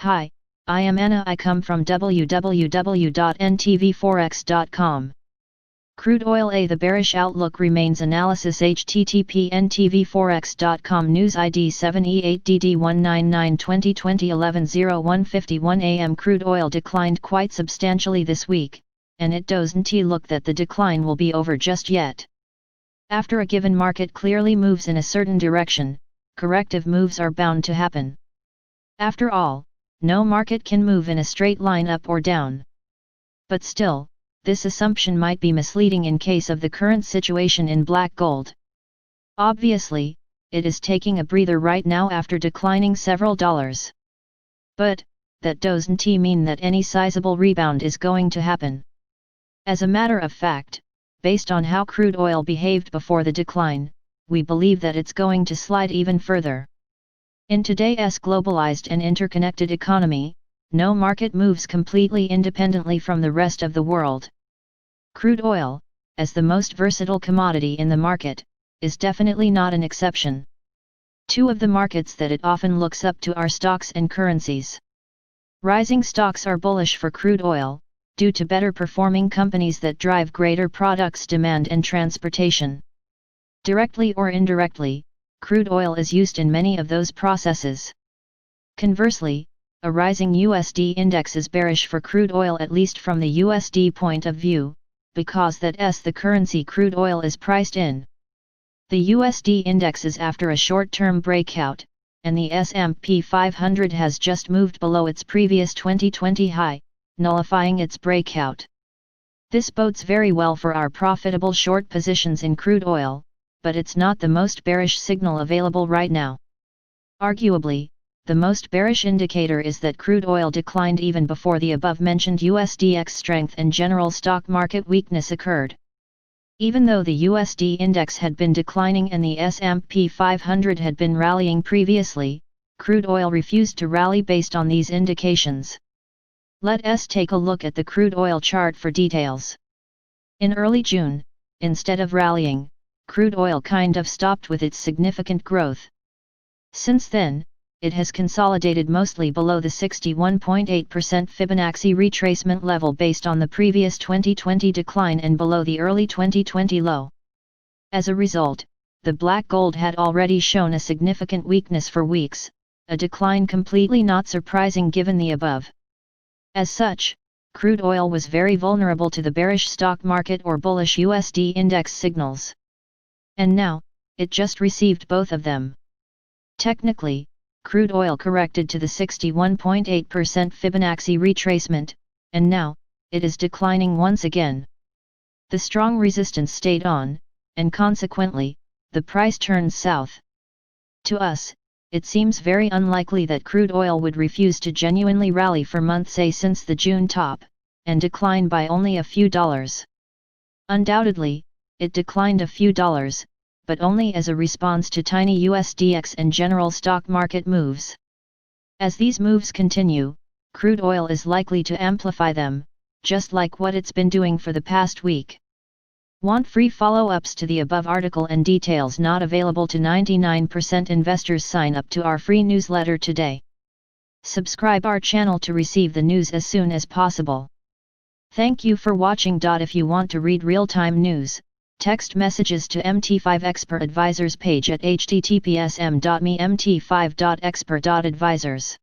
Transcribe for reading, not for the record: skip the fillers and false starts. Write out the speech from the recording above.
Hi, I am Anna. I come from www.ntvforex.com. Crude oil The bearish outlook remains. Analysis http ntvforex.com News ID 7E8DD199 2020 11:01:51 AM Crude oil declined quite substantially this week, and it doesn't look that the decline will be over just yet. After a given market clearly moves in a certain direction, corrective moves are bound to happen. After all, no market can move in a straight line up or down. But still, this assumption might be misleading in case of the current situation in black gold. Obviously, it is taking a breather right now after declining several dollars. But, that doesn't mean that any sizable rebound is going to happen. As a matter of fact, based on how crude oil behaved before the decline, we believe that it's going to slide even further. In today's globalized and interconnected economy, no market moves completely independently from the rest of the world. Crude oil, as the most versatile commodity in the market, is definitely not an exception. Two of the markets that it often looks up to are stocks and currencies. Rising stocks are bullish for crude oil, due to better performing companies that drive greater products demand and transportation. Directly or indirectly, crude oil is used in many of those processes. Conversely, a rising USD index is bearish for crude oil, at least from the USD point of view, because that's the currency crude oil is priced in. The USD index is after a short-term breakout, and the S&P 500 has just moved below its previous 2020 high, nullifying its breakout. This bodes very well for our profitable short positions in crude oil, but it's not the most bearish signal available right now. Arguably, the most bearish indicator is that crude oil declined even before the above-mentioned USDX strength and general stock market weakness occurred. Even though the USD index had been declining and the S&P 500 had been rallying previously, crude oil refused to rally based on these indications. Let's take a look at the crude oil chart for details. In early June, instead of rallying, crude oil kind of stopped with its significant growth. Since then, it has consolidated mostly below the 61.8% Fibonacci retracement level based on the previous 2020 decline and below the early 2020 low. As a result, the black gold had already shown a significant weakness for weeks, a decline completely not surprising given the above. As such, crude oil was very vulnerable to the bearish stock market or bullish USD index signals. And now, it just received both of them. Technically, crude oil corrected to the 61.8% Fibonacci retracement, and now, it is declining once again. The strong resistance stayed on, and consequently, the price turned south. To us, it seems very unlikely that crude oil would refuse to genuinely rally for months since the June top, and decline by only a few dollars. Undoubtedly, it declined a few dollars, but only as a response to tiny USDX and general stock market moves. As these moves continue, crude oil is likely to amplify them, just like what it's been doing for the past week. Want free follow-ups to the above article and details not available to 99% investors? Sign up to our free newsletter today. Subscribe our channel to receive the news as soon as possible. Thank you for watching. If you want to read real-time news, text messages to MT5 Expert Advisors page at https://m.me/mt5.expert.advisors.